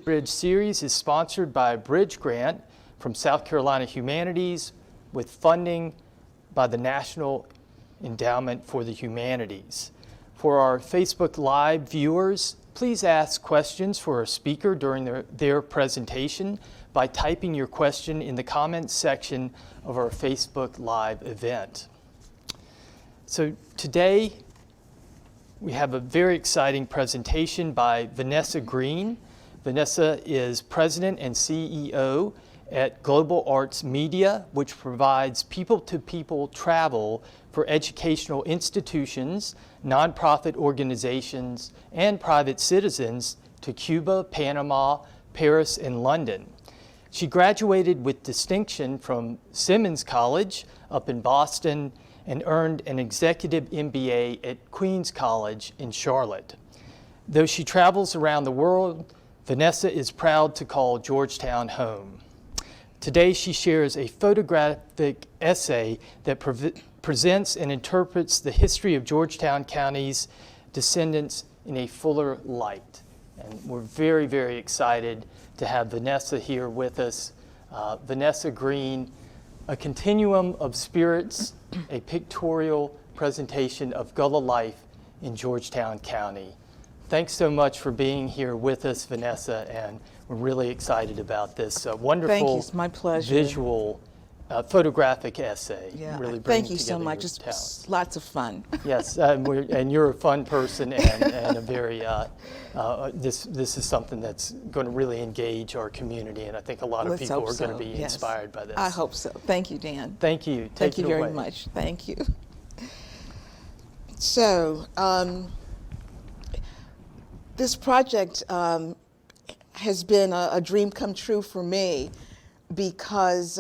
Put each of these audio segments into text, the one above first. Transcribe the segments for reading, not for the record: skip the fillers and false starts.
Bridge series is sponsored by a bridge grant from South Carolina Humanities with funding by the National Endowment for the Humanities. For our Facebook Live viewers, please ask questions for our speaker during their presentation by typing your question in the comments section of our Facebook Live event. So today, we have a very exciting presentation by Vanessa Greene. Vanessa is President and CEO at Global Arts Media, which provides people-to-people travel for educational institutions, nonprofit organizations, and private citizens to Cuba, Panama, Paris, and London. She graduated with distinction from Simmons College up in Boston and earned an executive MBA at Queens College in Charlotte. Though she travels around the world, Vanessa is proud to call Georgetown home. Today she shares a photographic essay that presents and interprets the history of Georgetown County's descendants in a fuller light. And we're very, very excited to have Vanessa here with us. Vanessa Greene, A Continuum of Spirits, a pictorial presentation of Gullah life in Georgetown County. Thanks so much for being here with us, Vanessa, and we're really excited about this wonderful Thank you. It's my pleasure. Visual photographic essay. Yeah. Really Thank you so much. It's talents. lots of fun. Yes, and you're a fun person and a very, this is something that's going to really engage our community, and I think a lot of people are going to be inspired by this. I hope so. Thank you, Dan. Thank you. Thank you very much. Thank you. So, this project has been a dream come true for me because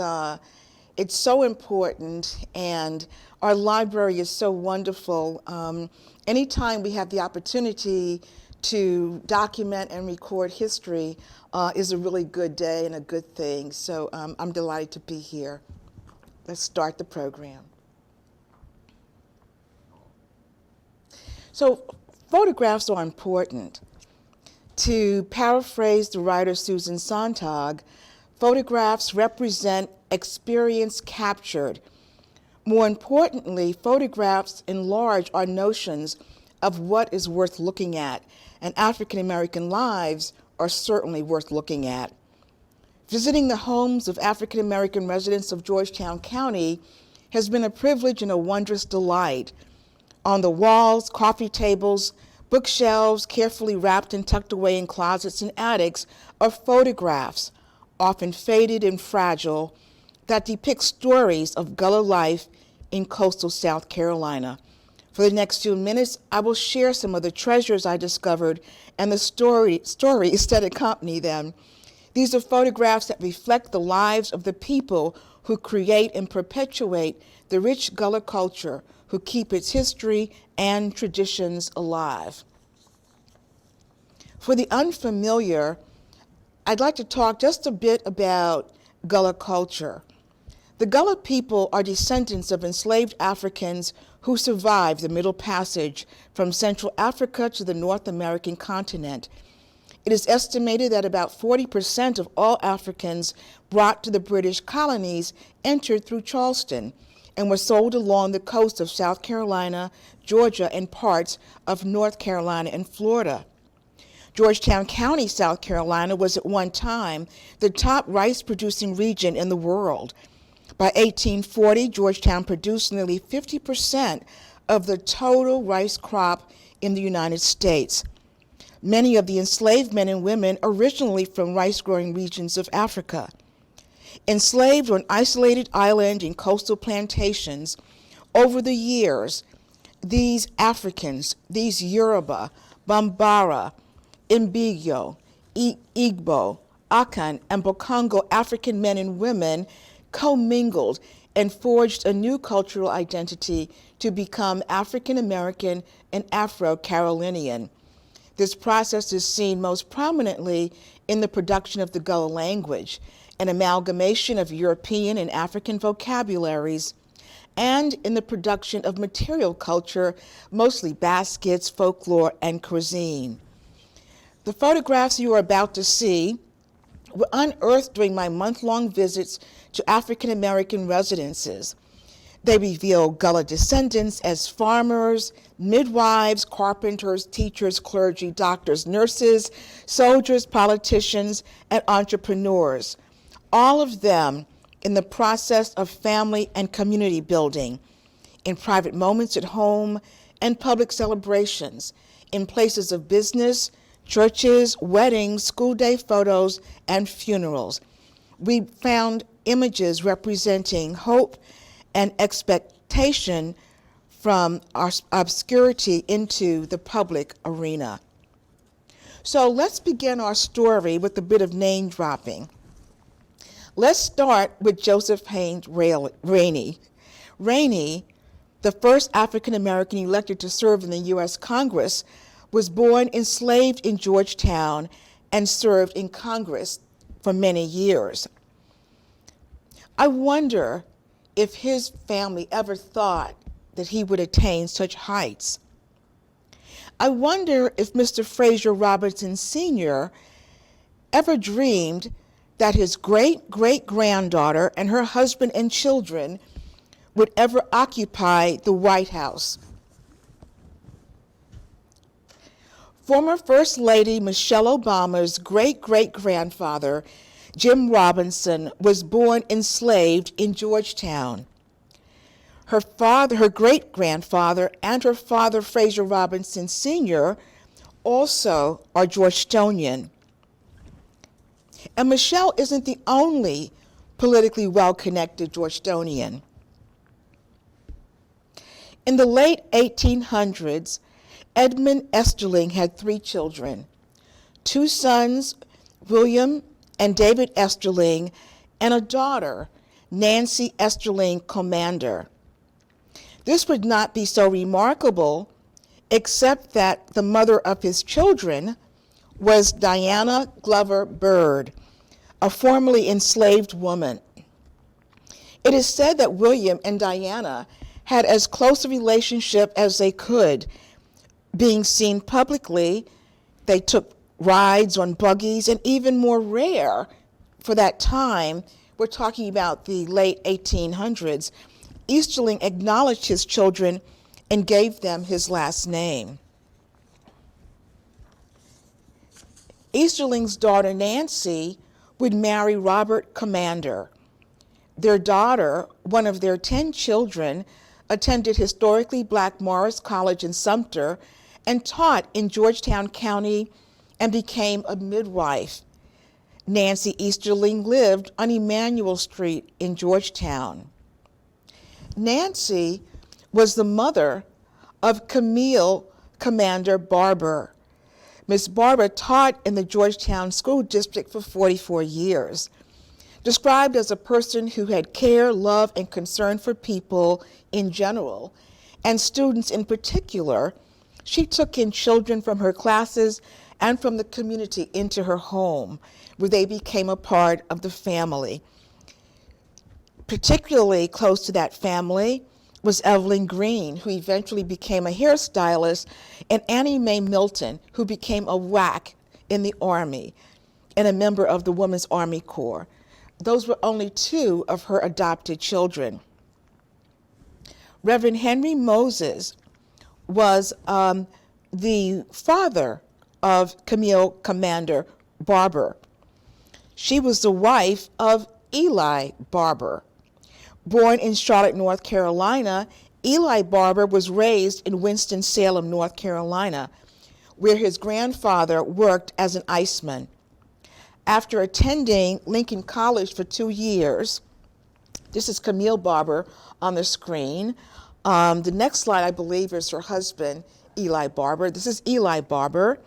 it's so important and our library is so wonderful. Anytime we have the opportunity to document and record history is a really good day and a good thing. So I'm delighted to be here. Let's start the program. So photographs are important. To paraphrase the writer Susan Sontag, photographs represent experience captured. More importantly, photographs enlarge our notions of what is worth looking at, and African American lives are certainly worth looking at. Visiting the homes of African American residents of Georgetown County has been a privilege and a wondrous delight. On the walls, coffee tables, bookshelves carefully wrapped and tucked away in closets and attics are photographs, often faded and fragile, that depict stories of Gullah life in coastal South Carolina. For the next few minutes, I will share some of the treasures I discovered and the stories that accompany them. These are photographs that reflect the lives of the people who create and perpetuate the rich Gullah culture, who keep its history and traditions alive. For the unfamiliar, I'd like to talk just a bit about Gullah culture. The Gullah people are descendants of enslaved Africans who survived the Middle Passage from Central Africa to the North American continent. It is estimated that about 40% of all Africans brought to the British colonies entered through Charleston and were sold along the coast of South Carolina, Georgia, and parts of North Carolina and Florida. Georgetown County, South Carolina, was at one time the top rice-producing region in the world. By 1840, Georgetown produced nearly 50% of the total rice crop in the United States. Many of the enslaved men and women originally from rice-growing regions of Africa. Enslaved on an isolated island in coastal plantations, over the years, these Africans, these Yoruba, Bambara, Mbigyo, Igbo, Akan, and Bokongo African men and women commingled and forged a new cultural identity to become African American and Afro-Carolinian. This process is seen most prominently in the production of the Gullah language, an amalgamation of European and African vocabularies, and in the production of material culture, mostly baskets, folklore, and cuisine. The photographs you are about to see were unearthed during my month-long visits to African American residences. They reveal Gullah descendants as farmers, midwives, carpenters, teachers, clergy, doctors, nurses, soldiers, politicians, and entrepreneurs, all of them in the process of family and community building, in private moments at home and public celebrations, in places of business, churches, weddings, school day photos, and funerals. We found images representing hope and expectation from our obscurity into the public arena. So let's begin our story with a bit of name dropping. Let's start with Joseph Haynes Rainey. Rainey, the first African American elected to serve in the U.S. Congress, was born enslaved in Georgetown and served in Congress for many years. I wonder if his family ever thought that he would attain such heights. I wonder if Mr. Fraser Robinson Sr. ever dreamed that his great-great-granddaughter and her husband and children would ever occupy the White House. Former First Lady Michelle Obama's great-great-grandfather, Jim Robinson, was born enslaved in Georgetown. Her great-grandfather, and her father, Fraser Robinson Sr., also are Georgetownian. And Michelle isn't the only politically well-connected Georgetownian. In the late 1800s, Edmund Esterling had 3 children, 2 sons, William and David Esterling, and a daughter, Nancy Esterling Commander. This would not be so remarkable, except that the mother of his children was Diana Glover Bird, a formerly enslaved woman. It is said that William and Diana had as close a relationship as they could, being seen publicly. They took rides on buggies, and even more rare for that time, we're talking about the late 1800s, Easterling acknowledged his children and gave them his last name. Easterling's daughter Nancy would marry Robert Commander. Their daughter, one of their 10 children, attended historically black Morris College in Sumter and taught in Georgetown County and became a midwife. Nancy Easterling lived on Emmanuel Street in Georgetown. Nancy was the mother of Camille Commander Barber. Miss Barber taught in the Georgetown School District for 44 years. Described as a person who had care, love, and concern for people in general, and students in particular, she took in children from her classes and from the community into her home, where they became a part of the family. Particularly close to that family was Evelyn Green, who eventually became a hairstylist, and Annie Mae Milton, who became a WAC in the Army and a member of the Women's Army Corps. Those were only 2 of her adopted children. Reverend Henry Moses was the father of Camille Commander Barber. She was the wife of Eli Barber. Born in Charlotte, North Carolina, Eli Barber was raised in Winston-Salem, North Carolina, where his grandfather worked as an iceman. After attending Lincoln College for 2 years, this is Camille Barber on the screen. The next slide, I believe, is her husband, Eli Barber. This is Eli Barber.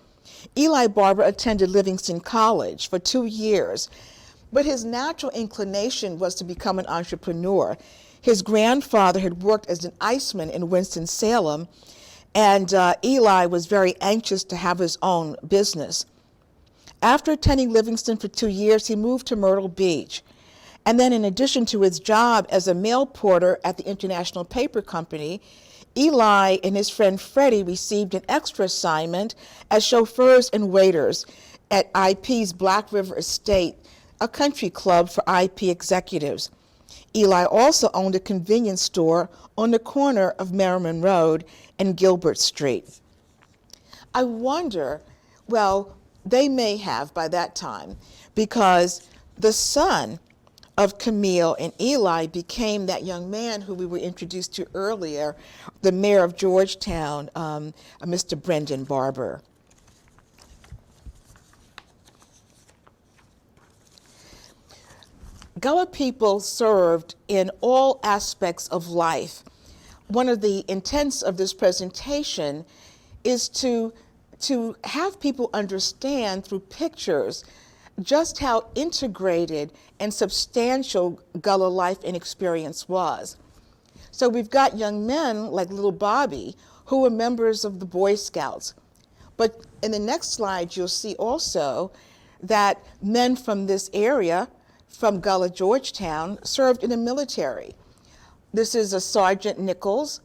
Eli Barber attended Livingston College for 2 years, but his natural inclination was to become an entrepreneur. His grandfather had worked as an iceman in Winston-Salem, and Eli was very anxious to have his own business. After attending Livingston for 2 years, he moved to Myrtle Beach. And then in addition to his job as a mail porter at the International Paper Company, Eli and his friend Freddie received an extra assignment as chauffeurs and waiters at IP's Black River Estate, a country club for IP executives. Eli also owned a convenience store on the corner of Merriman Road and Gilbert Street. I wonder, well, they may have by that time, because the son of Camille and Eli became that young man who we were introduced to earlier, the mayor of Georgetown, Mr. Brendan Barber. Gullah people served in all aspects of life. One of the intents of this presentation is to have people understand through pictures just how integrated and substantial Gullah life and experience was. So we've got young men like little Bobby who were members of the Boy Scouts. But in the next slide, you'll see also that men from this area, from Gullah, Georgetown, served in the military. This is a Sergeant Nichols,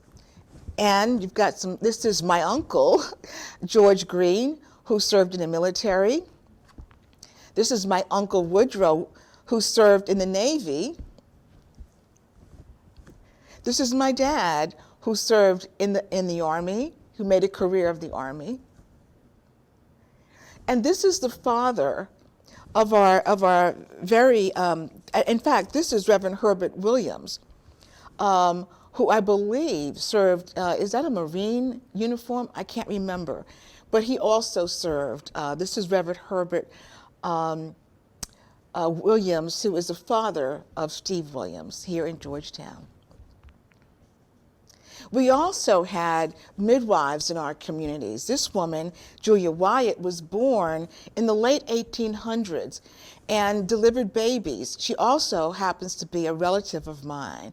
and you've got this is my uncle, George Green, who served in the military. This is my Uncle Woodrow, who served in the Navy. This is my dad, who served in the Army, who made a career of the Army. And this is the father of our very, in fact, this is Reverend Herbert Williams, who I believe served, is that a Marine uniform? I can't remember. But he also served. This is Reverend Herbert Williams, who is the father of Steve Williams here in Georgetown. We also had midwives in our communities. This woman, Julia Wyatt, was born in the late 1800s and delivered babies. She also happens to be a relative of mine.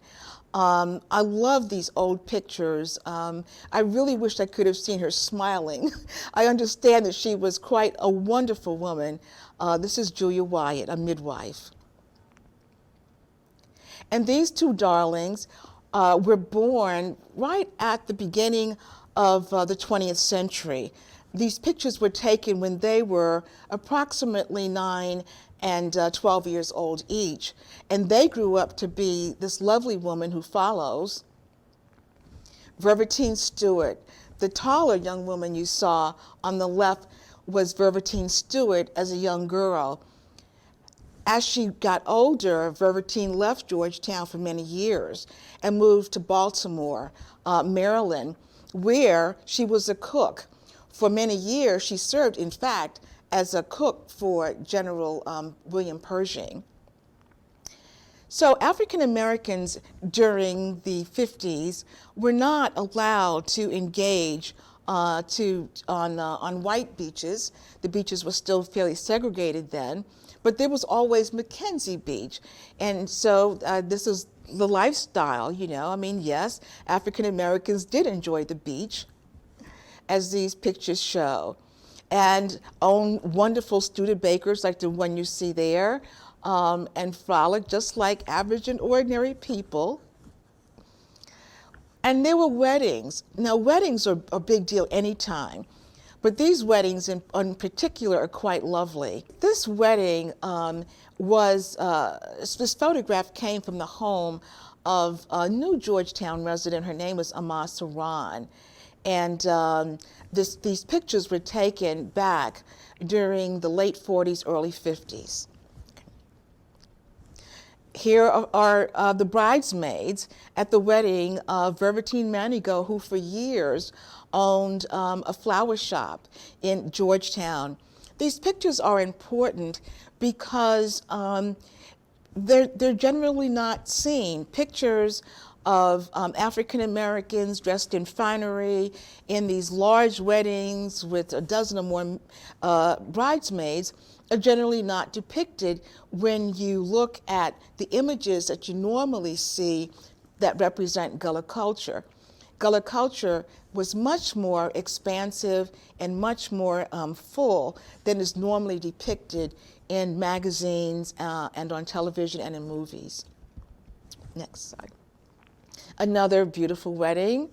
I love these old pictures. I really wish I could have seen her smiling. I understand that she was quite a wonderful woman. This is Julia Wyatt, a midwife. And these two darlings were born right at the beginning of the 20th century. These pictures were taken when they were approximately 9 and 12 years old each. And they grew up to be this lovely woman who follows, Verveteen Stewart. The taller young woman you saw on the left was Verveteen Stewart as a young girl. As she got older, Verveteen left Georgetown for many years and moved to Baltimore, Maryland, where she was a cook. For many years, she served, in fact, as a cook for General William Pershing. So African Americans during the 50s were not allowed to engage on white beaches. The beaches were still fairly segregated then, but there was always Mackenzie Beach. And so this is the lifestyle, you know. I mean, yes, African Americans did enjoy the beach, as these pictures show, and own wonderful Studebakers like the one you see there, and frolic just like average and ordinary people. And there were weddings. Now, weddings are a big deal anytime, but these weddings in particular are quite lovely. This wedding this photograph came from the home of a new Georgetown resident. Her name was Amma Saran. And these pictures were taken back during the late 40s, early 50s. Here are the bridesmaids at the wedding of Verveteen Manigault, who for years owned a flower shop in Georgetown. These pictures are important because they're generally not seen. Pictures of African Americans dressed in finery in these large weddings with a dozen or more bridesmaids are generally not depicted when you look at the images that you normally see that represent Gullah culture. Gullah culture was much more expansive and much more full than is normally depicted in magazines and on television and in movies. Next slide. Another beautiful wedding.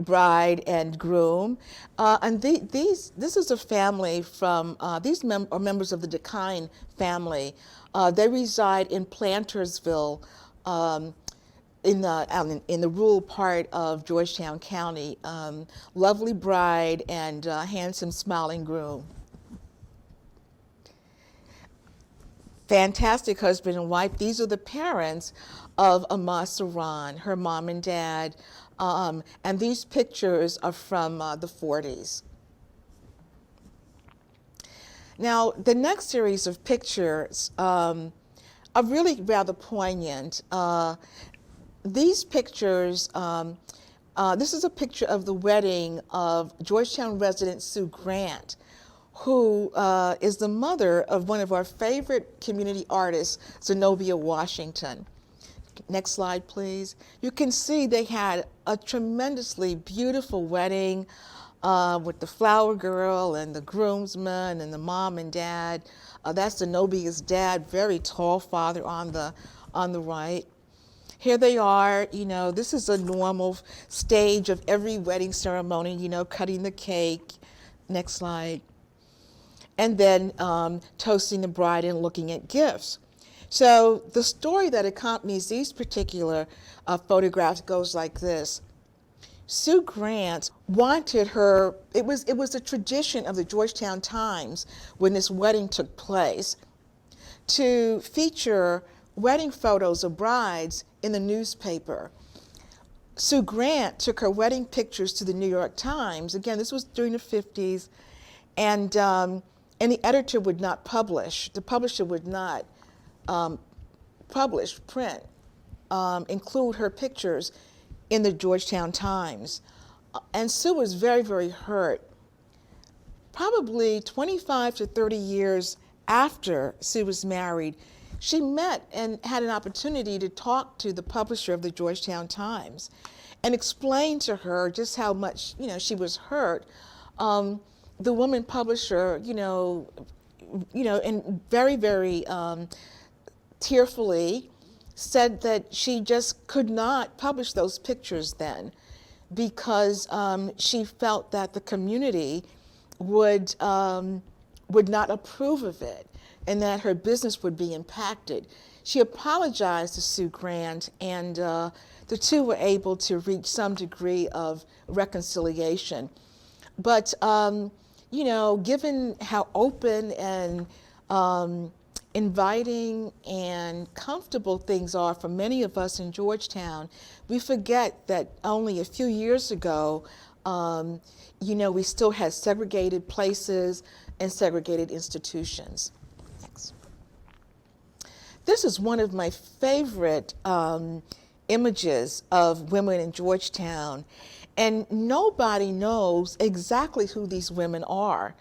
bride and groom. And this is a family from, these are members of the DeKine family. They reside in Plantersville, in the rural part of Georgetown County. Lovely bride and handsome smiling groom. Fantastic husband and wife. These are the parents of Amma Saran, her mom and dad. And these pictures are from the 40s. Now, the next series of pictures are really rather poignant. These pictures, this is a picture of the wedding of Georgetown resident Sue Grant, who is the mother of one of our favorite community artists, Zenobia Washington. Next slide, please. You can see they had a tremendously beautiful wedding with the flower girl and the groomsmen and the mom and dad. That's Zenobia's dad, very tall father on the right. Here they are, you know, this is a normal stage of every wedding ceremony, you know, cutting the cake. Next slide. And then toasting the bride and looking at gifts. So the story that accompanies these particular photographs goes like this. Sue Grant wanted her, it was a tradition of the Georgetown Times when this wedding took place to feature wedding photos of brides in the newspaper. Sue Grant took her wedding pictures to the New York Times. Again, this was during the 50s, and the editor would not publish, the publisher would not include her pictures in the Georgetown Times. And Sue was very, very hurt. Probably 25 to 30 years after Sue was married, she met and had an opportunity to talk to the publisher of the Georgetown Times and explain to her just how much, you know, she was hurt. The woman publisher, and very, very tearfully said that she just could not publish those pictures then because she felt that the community would not approve of it and that her business would be impacted. She apologized to Sue Grant, and the two were able to reach some degree of reconciliation. But given how open and inviting and comfortable things are for many of us in Georgetown, we forget that only a few years ago, we still had segregated places and segregated institutions. Next. This is one of my favorite images of women in Georgetown. And nobody knows exactly who these women are.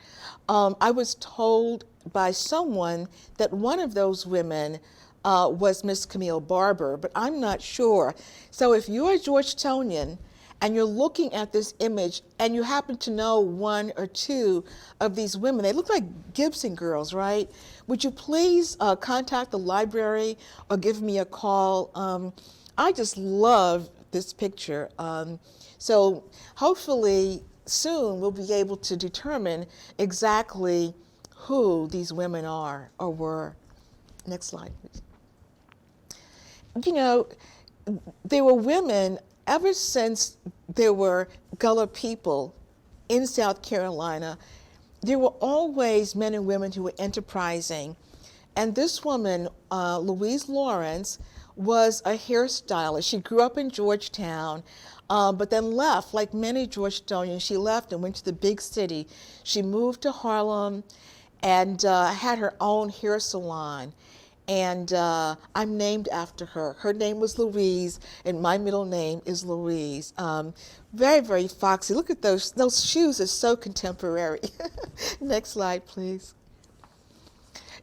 I was told by someone that one of those women was Miss Camille Barber, but I'm not sure. So if you're a Georgetonian and you're looking at this image and you happen to know one or two of these women, they look like Gibson girls, right? Would you please contact the library or give me a call? I just love this picture. So hopefully soon we'll be able to determine exactly who these women are or were. Next slide, please. There were women ever since there were Gullah people in South Carolina. There were always men and women who were enterprising. And this woman, Louise Lawrence, was a hairstylist. She grew up in Georgetown, but then left, like many Georgetonians, she left and went to the big city. She moved to Harlem and had her own hair salon. And I'm named after her. Her name was Louise, and my middle name is Louise. Very, very foxy. Look at those. Those shoes are so contemporary. Next slide, please.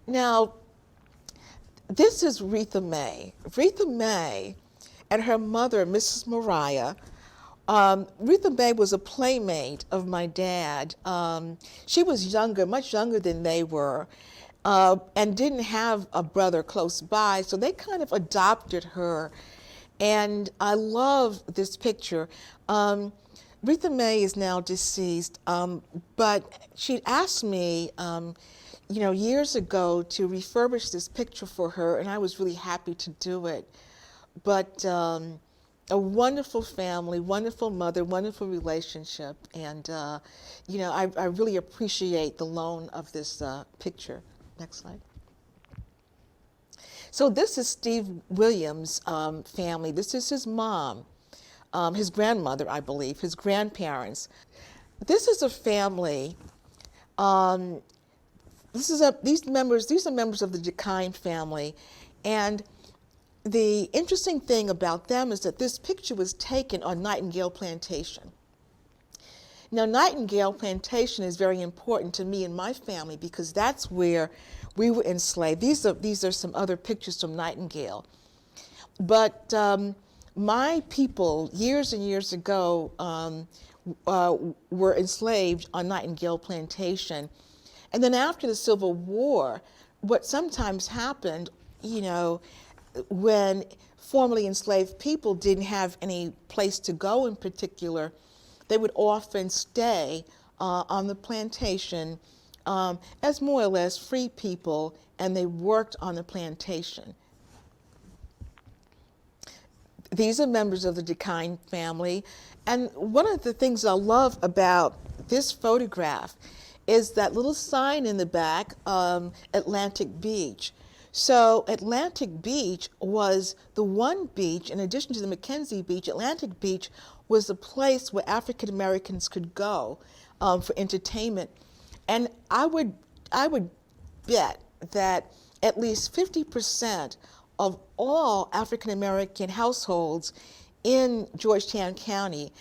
Now, this is Retha May. Retha May and her mother, Mrs. Mariah. Retha May was a playmate of my dad. She was younger, much younger than they were, and didn't have a brother close by, so they kind of adopted her. And I love this picture. Rita Mae is now deceased, but she'd asked me, years ago to refurbish this picture for her, and I was really happy to do it. But a wonderful family, wonderful mother, wonderful relationship, and I really appreciate the loan of this picture. Next slide. So this is Steve Williams' family. This is his mom, his grandmother, I believe, his grandparents. This is a family. These are members of the DeKine family, and the interesting thing about them is that this picture was taken on Nightingale Plantation. Now, Nightingale Plantation is very important to me and my family because that's where we were enslaved. These are some other pictures from Nightingale. But my people, years and years ago, were enslaved on Nightingale Plantation. And then after the Civil War, what sometimes happened, when formerly enslaved people didn't have any place to go in particular, they would often stay on the plantation as more or less free people, and they worked on the plantation. These are members of the DeKine family, and one of the things I love about this photograph is that little sign in the back, Atlantic Beach. So Atlantic Beach was the one beach, in addition to the Mackenzie Beach, Atlantic Beach was the place where African Americans could go for entertainment. And I would bet that at least 50% of all African American households in Georgetown County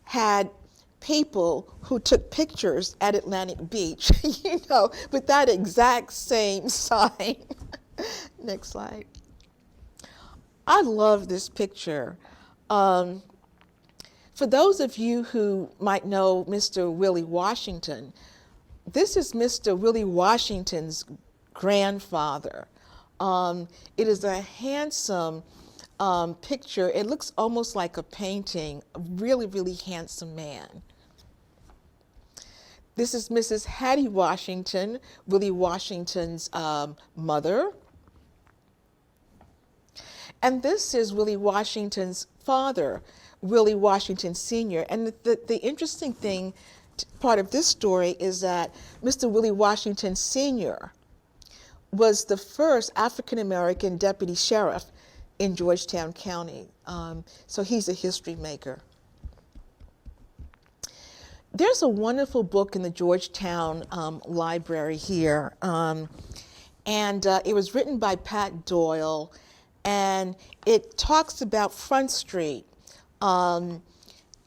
had people who took pictures at Atlantic Beach, with that exact same sign. Next slide. I love this picture. For those of you who might know Mr. Willie Washington, this is Mr. Willie Washington's grandfather. It is a handsome picture. It looks almost like a painting, a really, really handsome man. This is Mrs. Hattie Washington, Willie Washington's mother. And this is Willie Washington's father, Willie Washington Sr. And the interesting thing, part of this story, is that Mr. Willie Washington Sr. was the first African-American deputy sheriff in Georgetown County. So he's a history maker. There's a wonderful book in the Georgetown library here, and it was written by Pat Doyle, and it talks about Front Street.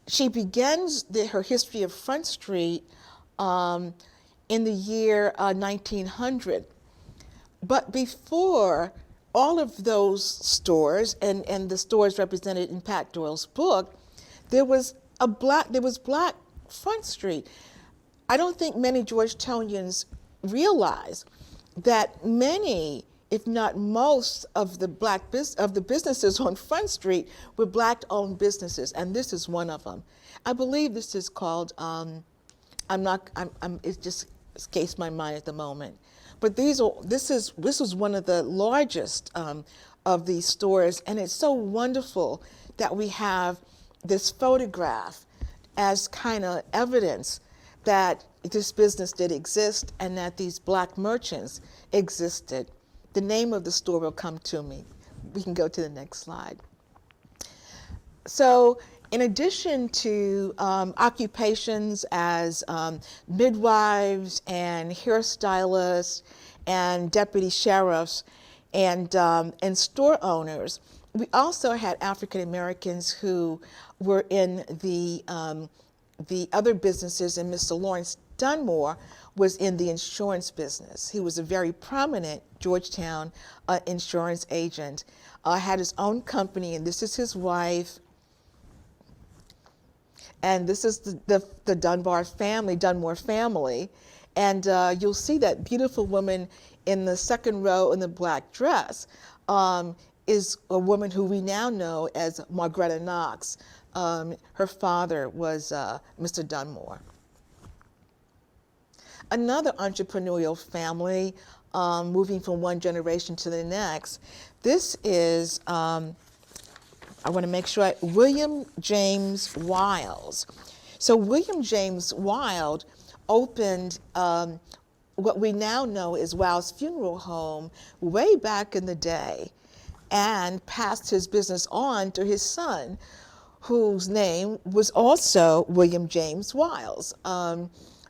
She begins her history of Front Street in the year 1900. But before all of those stores and the stores represented in Pat Doyle's book, there was black Front Street. I don't think many Georgetownians realize that many, if not most, of the businesses on Front Street were black-owned businesses, and this is one of them. I believe this is called. It just escapes my mind at the moment. But this was one of the largest of these stores, and it's so wonderful that we have this photograph as kind of evidence that this business did exist and that these black merchants existed. The name of the store will come to me. We can go to the next slide. So in addition to occupations as midwives and hairstylists and deputy sheriffs and store owners, we also had African Americans who were in the other businesses, and Mr. Lawrence Dunmore was in the insurance business. He was a very prominent Georgetown insurance agent, had his own company, and this is his wife. And this is the Dunbar family. And you'll see that beautiful woman in the second row in the black dress is a woman who we now know as Margretta Knox, Her father was Mr. Dunmore. Another entrepreneurial family, moving from one generation to the next. This is, I want to make sure, William James Wiles. So William James Wiles opened what we now know as Wiles Funeral Home way back in the day, and passed his business on to his son, whose name was also William James Wiles.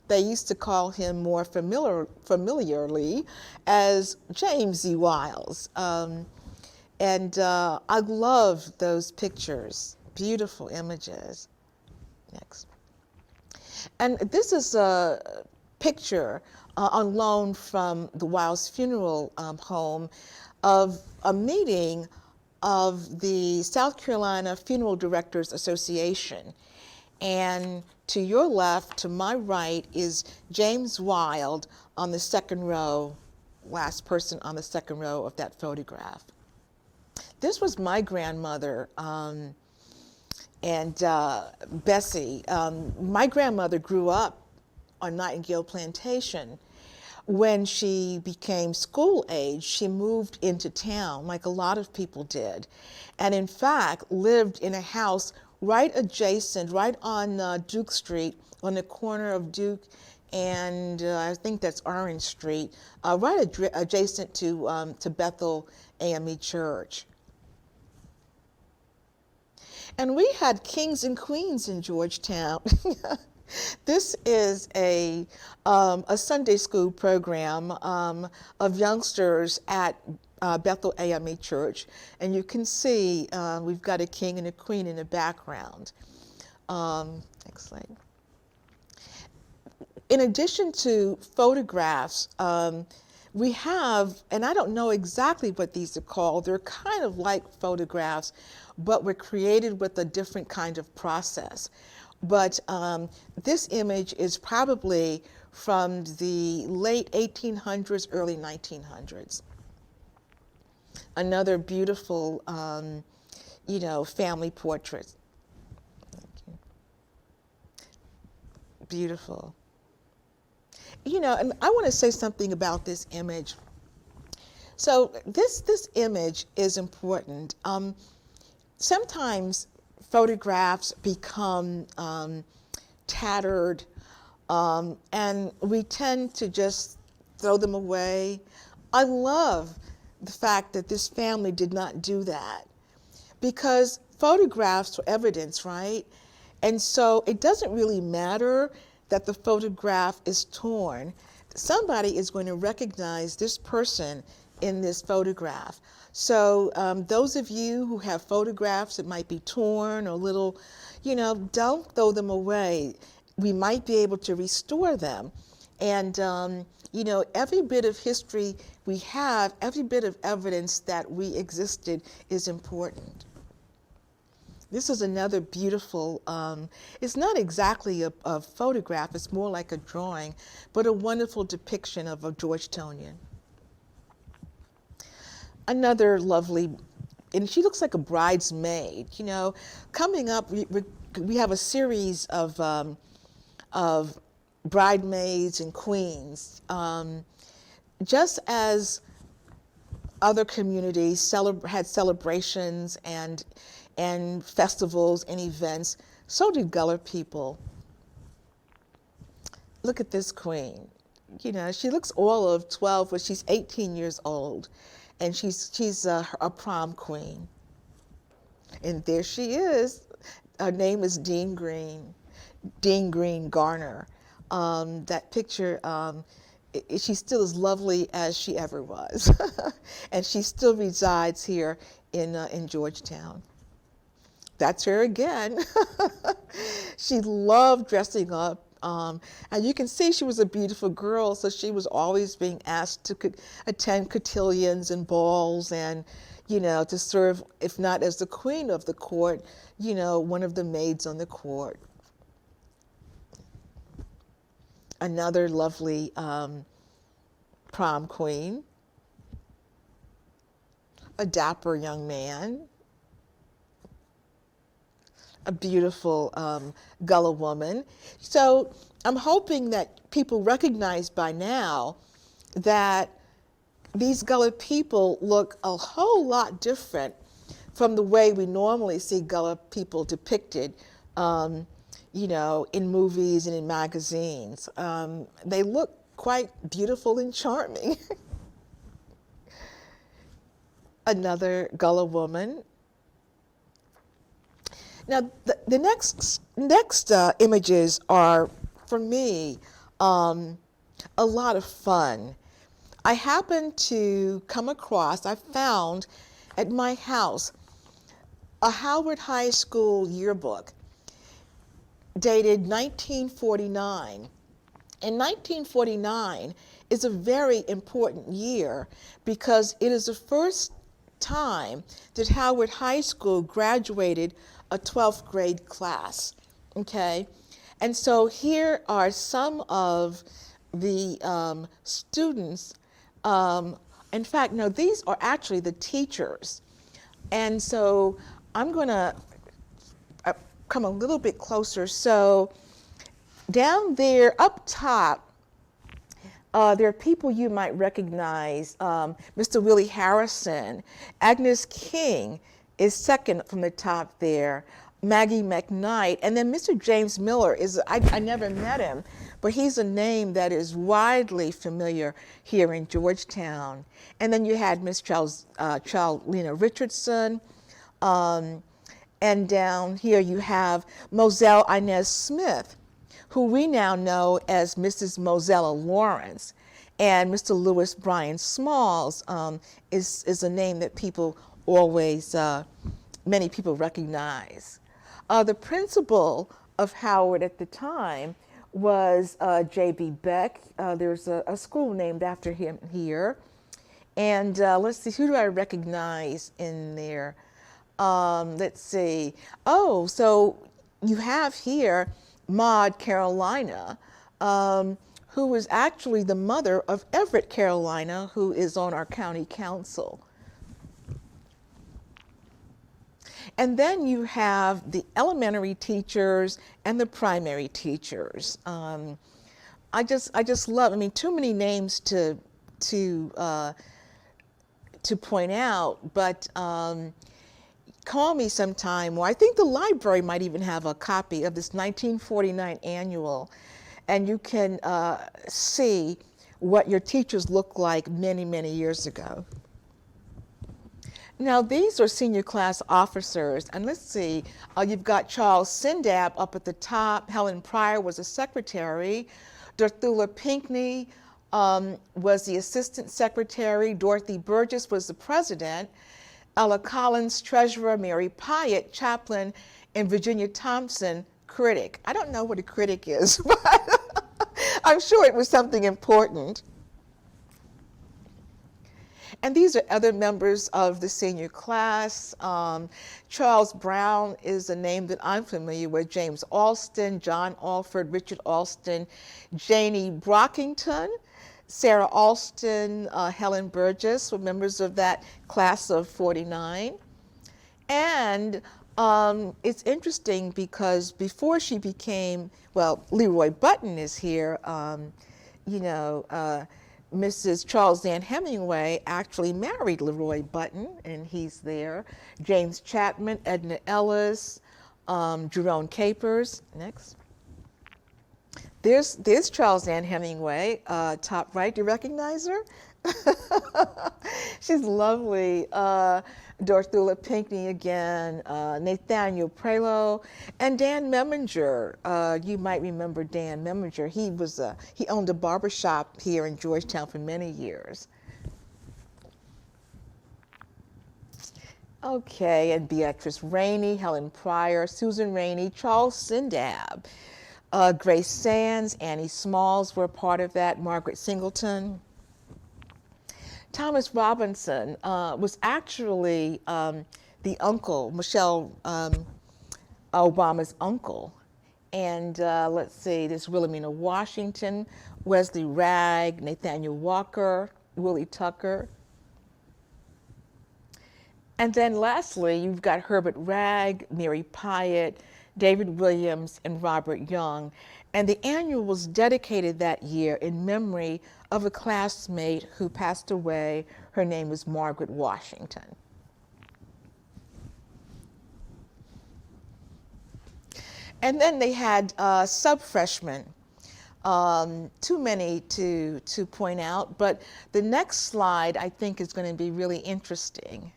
They used to call him more familiarly as James E. Wiles. And I love those pictures, beautiful images. Next. And this is a picture on loan from the Wiles Funeral Home of a meeting of the South Carolina Funeral Directors Association. And to your left, to my right, is James Wiles on the second row, last person on the second row of that photograph. This was my grandmother, and Bessie. My grandmother grew up on Nightingale Plantation. When she became school age, she moved into town, like a lot of people did, and in fact lived in a house right adjacent, right on Duke Street, on the corner of Duke and I think that's Orange Street, right adjacent to Bethel AME Church. And we had kings and queens in Georgetown. This is a Sunday school program of youngsters at Bethel AME Church, and you can see we've got a king and a queen in the background. Next slide. In addition to photographs, we have, and I don't know exactly what these are called, they're kind of like photographs, but were created with a different kind of process. But this image is probably from the late 1800s, early 1900s. Another beautiful, family portrait. Thank you. Beautiful. And I want to say something about this image. So this image is important. Sometimes photographs become tattered, and we tend to just throw them away. I love the fact that this family did not do that, because photographs are evidence, right? And so it doesn't really matter that the photograph is torn. Somebody is going to recognize this person in this photograph. So those of you who have photographs that might be torn or little, don't throw them away. We might be able to restore them. And, every bit of history we have, every bit of evidence that we existed is important. This is another beautiful, it's not exactly a photograph, it's more like a drawing, but a wonderful depiction of a Georgetownian. Another lovely, and she looks like a bridesmaid, Coming up, we have a series of bridesmaids and queens. Just as other communities had celebrations and festivals and events, so did Gullah people. Look at this queen. She looks all of 12, but she's 18 years old, and she's a prom queen. And there she is. Her name is Dean Green Garner. That picture, she's still as lovely as she ever was. And she still resides here in Georgetown. That's her again. She loved dressing up. And you can see she was a beautiful girl, so she was always being asked to attend cotillions and balls and, to serve, if not as the queen of the court, one of the maids on the court. Another lovely prom queen, a dapper young man. a beautiful Gullah woman. So I'm hoping that people recognize by now that these Gullah people look a whole lot different from the way we normally see Gullah people depicted, you know, in movies and in magazines. They look quite beautiful and charming. Another Gullah woman. Now, the next images are, for me, a lot of fun. I happened to come across, I found at my house, a Howard High School yearbook dated 1949. And 1949 is a very important year because it is the first time that Howard High School graduated a 12th grade class, okay? And so here are some of the students. In fact, no, these are actually the teachers. And so I'm gonna come a little bit closer. So down there, up top, there are people you might recognize. Mr. Willie Harrison. Agnes King is second from the top there. Maggie McKnight. And then Mr. James Miller is, I never met him, but he's a name that is widely familiar here in Georgetown. And then you had Miss Charlena Richardson. And down here you have Moselle Inez Smith, who we now know as Mrs. Mosella Lawrence. And Mr. Lewis Bryan Smalls is a name that people always, many people recognize. The principal of Howard at the time was J.B. Beck. There's a school named after him here. And let's see, who do I recognize in there? Let's see. Oh, so you have here Maud Carolina, who was actually the mother of Everett Carolina, who is on our county council. And then you have the elementary teachers and the primary teachers. I just love, I mean, too many names to point out, but call me sometime, or I think the library might even have a copy of this 1949 annual, and you can see what your teachers looked like many, many years ago. Now, these are senior class officers, and let's see, you've got Charles Sindab up at the top. Helen Pryor was a secretary. Dorthula Pinckney was the assistant secretary. Dorothy Burgess was the president. Ella Collins, treasurer. Mary Pyatt, chaplain. And Virginia Thompson, critic. I don't know what a critic is, but I'm sure it was something important. And these are other members of the senior class. Charles Brown is a name that I'm familiar with. James Alston, John Alford, Richard Alston, Janie Brockington, Sarah Alston, Helen Burgess were members of that class of 49. And it's interesting because before she became, well, Leroy Button is here, you know, Mrs. Charles Ann Hemingway actually married Leroy Button, and he's there. James Chapman, Edna Ellis, Jerome Capers. Next. There's Charles Ann Hemingway, top right. Do you recognize her? She's lovely. Dorthula Pinckney again, Nathaniel Prelo, and Dan Meminger. You might remember Dan Meminger. He owned a barber shop here in Georgetown for many years. Okay, and Beatrice Rainey, Helen Pryor, Susan Rainey, Charles Sindab, Grace Sands, Annie Smalls were a part of that, Margaret Singleton. Thomas Robinson was actually the uncle, Michelle Obama's uncle. And let's see, there's Wilhelmina Washington, Wesley Ragg, Nathaniel Walker, Willie Tucker. And then lastly, you've got Herbert Ragg, Mary Pyatt, David Williams, and Robert Young. And the annual was dedicated that year in memory of a classmate who passed away. Her name was Margaret Washington. And then they had sub-freshmen. Too many to point out, but the next slide I think is going to be really interesting,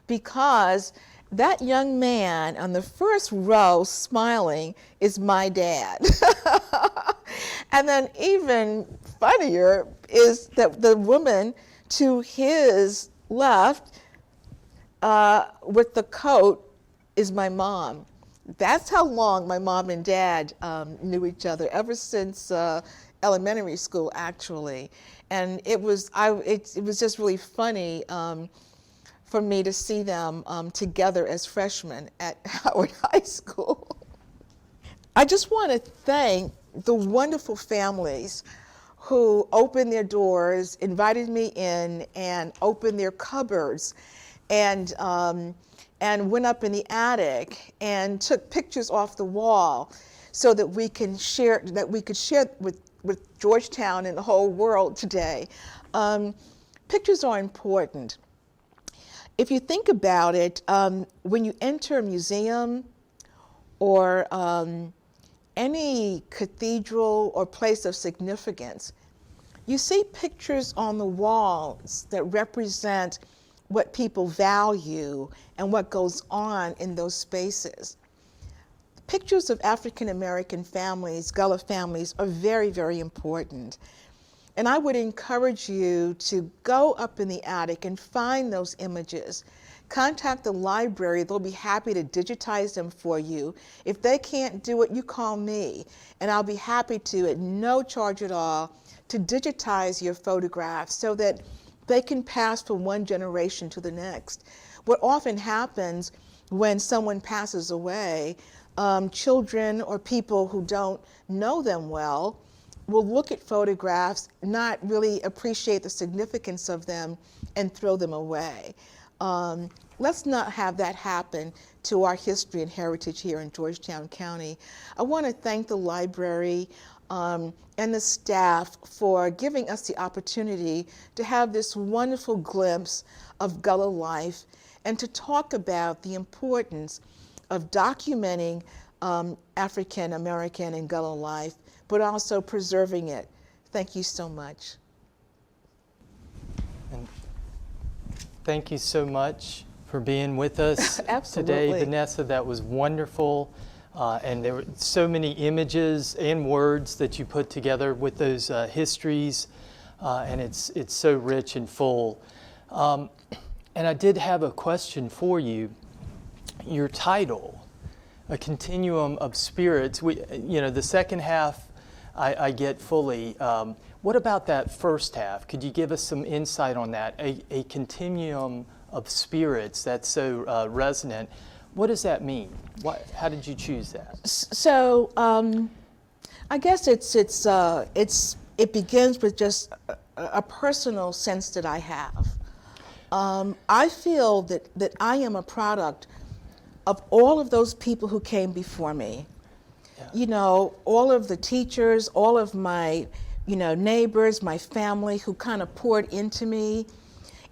because that young man on the first row smiling is my dad. And then even funnier is that the woman to his left with the coat is my mom. That's how long my mom and dad knew each other, ever since elementary school, actually. And it was just really funny for me to see them together as freshmen at Howard High School. I just want to thank the wonderful families who opened their doors, invited me in, and opened their cupboards, and went up in the attic and took pictures off the wall so that we could share with Georgetown and the whole world today. Pictures are important. If you think about it, when you enter a museum or any cathedral or place of significance, you see pictures on the walls that represent what people value and what goes on in those spaces. Pictures of African American families, Gullah families, are very, very important. And I would encourage you to go up in the attic and find those images. Contact the library, they'll be happy to digitize them for you. If they can't do it, you call me, and I'll be happy to, at no charge at all, to digitize your photographs so that they can pass from one generation to the next. What often happens when someone passes away, children or people who don't know them well will look at photographs, not really appreciate the significance of them, and throw them away. Let's not have that happen to our history and heritage here in Georgetown County. I want to thank the library and the staff for giving us the opportunity to have this wonderful glimpse of Gullah life and to talk about the importance of documenting African American and Gullah life, but also preserving it. Thank you so much. And thank you so much for being with us Absolutely. today, Vanessa. That was wonderful. And there were so many images and words that you put together with those histories, and it's so rich and full. And I did have a question for you. Your title, A Continuum of Spirits, the second half I get fully. What about that first half? Could you give us some insight on that? A continuum of spirits, that's so resonant. What does that mean? How did you choose that? So I guess it begins with just a personal sense that I have. I feel that I am a product of all of those people who came before me. Yeah. You know, all of the teachers, all of my, neighbors, my family who kind of poured into me.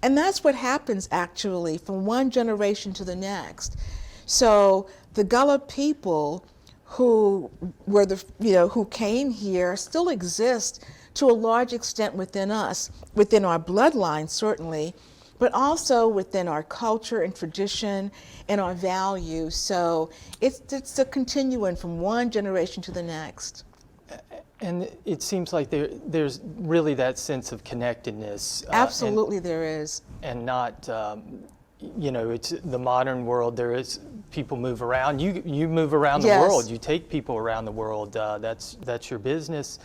And that's what happens actually from one generation to the next. So the Gullah people who were who came here still exist to a large extent within us, within our bloodline certainly, but also within our culture and tradition and our values. So it's a continuum from one generation to the next. And it seems like there's really that sense of connectedness. Absolutely, there is. And not, it's the modern world. There is people move around. You move around the Yes. world. You take people around the world. That's your business.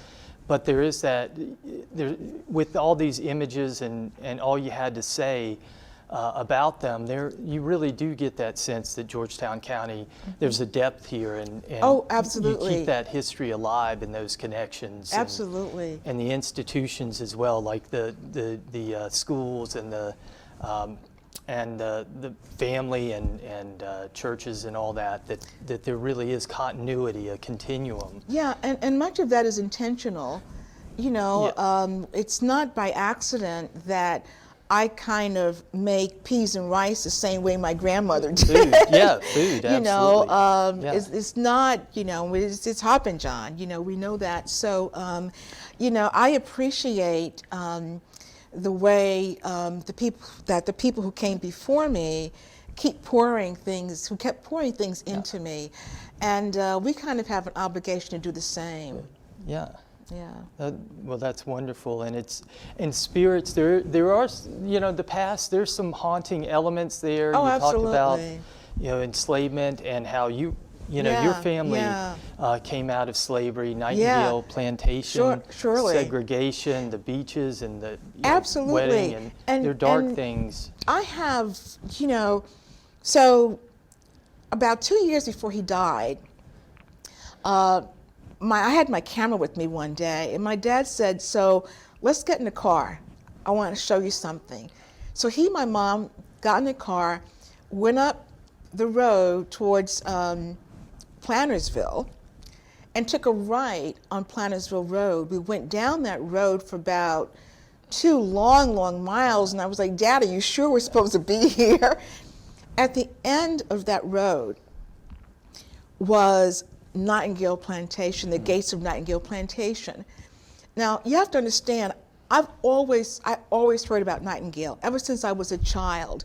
But there is that, with all these images and all you had to say about them, you really do get that sense that Georgetown County, there's a depth here, and oh, absolutely. You keep that history alive and those connections. Absolutely. And the institutions as well, like the schools and the the family and churches and all that there really is continuity, a continuum. Yeah, and much of that is intentional. You know, it's not by accident that I kind of make peas and rice the same way my grandmother did. Food, yeah, food, absolutely. You know, Yeah. it's not, you know, it's Hoppin' John, you know, we know that. So, you know, I appreciate the way the people who came before me kept pouring things into me. And we kind of have an obligation to do the same. Yeah. Yeah. Well, that's wonderful, and it's in spirits. There are, you know, the past. There's some haunting elements there. Oh, you absolutely. talked about, you know, enslavement and how you know, your family came out of slavery, Nightingale Plantation, surely. Segregation, the beaches, and the absolutely. wedding, and there are dark things. I have, you know, so about 2 years before he died, I had my camera with me one day, and my dad said, "So let's get in the car. I want to show you something." So he and my mom got in the car, went up the road towards Plantersville, and took a right on Plantersville Road. We went down that road for about 2 long miles, and I was like, "Dad, are you sure we're supposed to be here?" At the end of that road was Nightingale Plantation, the gates of Nightingale Plantation. Now, you have to understand, I always heard about Nightingale ever since I was a child.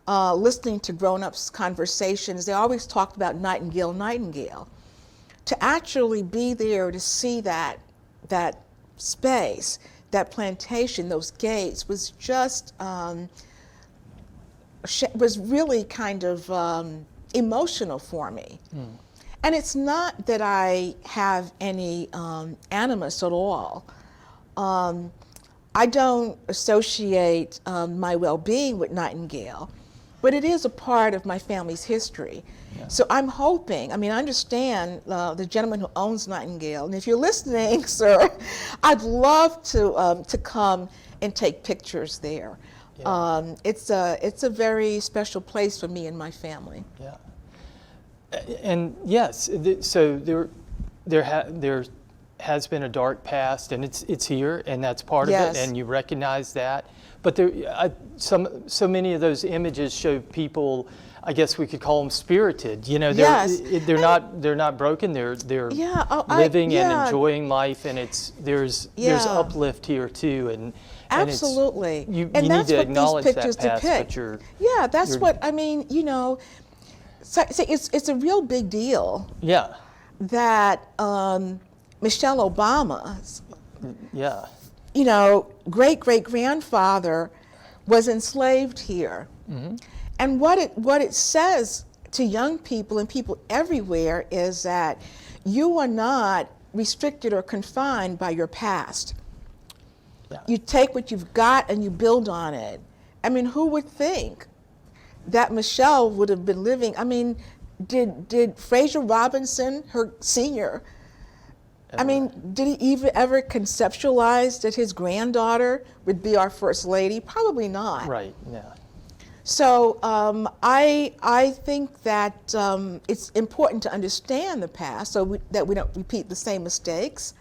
Listening to grown-ups' conversations, they always talked about Nightingale, Nightingale. To actually be there to see that space, that plantation, those gates, was just was really kind of emotional for me. And it's not that I have any animus at all. I don't associate my well-being with Nightingale, but it is a part of my family's history. Yeah. So I'm hoping, I mean, I understand the gentleman who owns Nightingale, and if you're listening, sir, I'd love to come and take pictures there. Yeah. It's a very special place for me and my family. Yeah. And yes, so there has been a dark past, and it's here, and that's part of it, and you recognize that. But so many of those images show people, I guess we could call them spirited. You know, they're not broken. They're living and enjoying life, and there's uplift here too, and absolutely. And you need to acknowledge that past, but that's what I mean. You know. So it's a real big deal. Yeah. That Michelle Obama's, you know, great-great-grandfather was enslaved here, and what it says to young people and people everywhere is that you are not restricted or confined by your past. Yeah. You take what you've got and you build on it. I mean, who would think that Michelle would have been living? I mean, did Fraser Robinson, her senior, I mean, did he even ever conceptualize that his granddaughter would be our first lady? Probably not. Right, yeah. So I think that it's important to understand the past so that we don't repeat the same mistakes.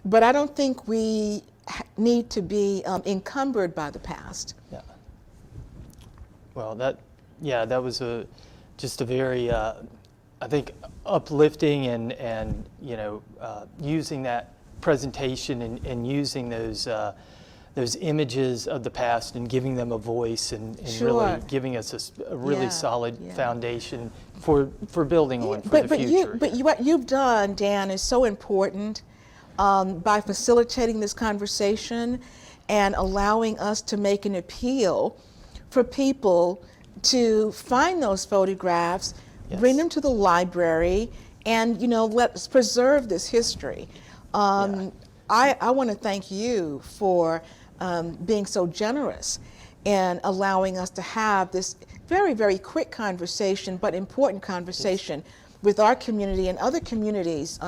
But I don't think we need to be encumbered by the past. Yeah. Well, that was just a very, I think, uplifting and you know, using that presentation and using those images of the past and giving them a voice and really giving us a really solid foundation for building on for the future. But what you've done, Dan, is so important by facilitating this conversation and allowing us to make an appeal for people to find those photographs, bring them to the library, and you know, let's preserve this history. I want to thank you for being so generous and allowing us to have this very, very quick conversation, but important conversation with our community and other communities,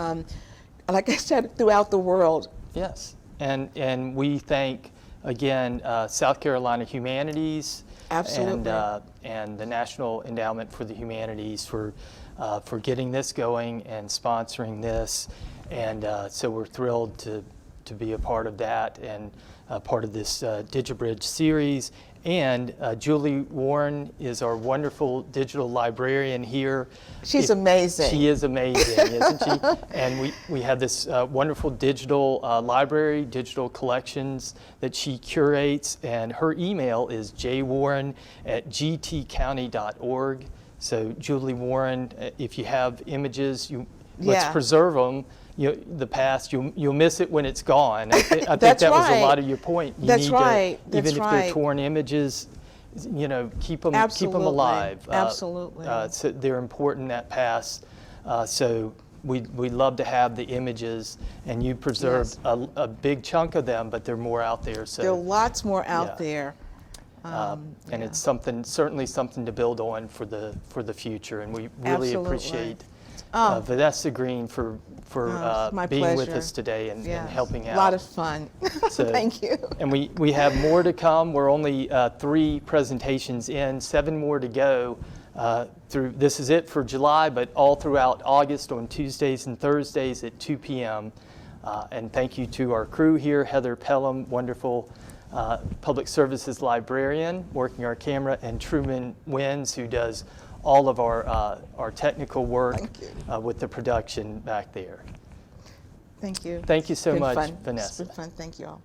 like I said, throughout the world. Yes, and we thank, again, South Carolina Humanities, Absolutely. And the National Endowment for the Humanities for getting this going and sponsoring this. And so we're thrilled to be a part of that and part of this DigiBridge series. And Julie Warren is our wonderful digital librarian here. She's amazing. She is amazing, isn't she? And we have this wonderful digital library, digital collections that she curates, and her email is jwarren@gtcounty.org. So Julie Warren, if you have images, let's Yeah. preserve them. The past, you'll miss it when it's gone. I think That's that was right. a lot of your point. You That's need right. To, That's even if right. they're torn images, keep them Absolutely. alive. Absolutely. So they're important, that past. So we'd love to have the images, and you preserved a big chunk of them, but there are more out there. So There are lots more out Yeah. there. and it's certainly something to build on for the future. And we really Absolutely. appreciate Oh. Vanessa Green for my being with pleasure. us today and Yes. helping out. A lot of fun. So- Thank you. And we have more to come. We're only 3 presentations in, 7 more to go. This is it for July, but all throughout August on Tuesdays and Thursdays at 2 p.m. And thank you to our crew here, Heather Pelham, wonderful public services librarian, working our camera, and Truman Wins, who does all of our technical work Thank you. with the production back there. Thank you. Thank you so It's been much, fun. Vanessa. It's been fun. Thank you all.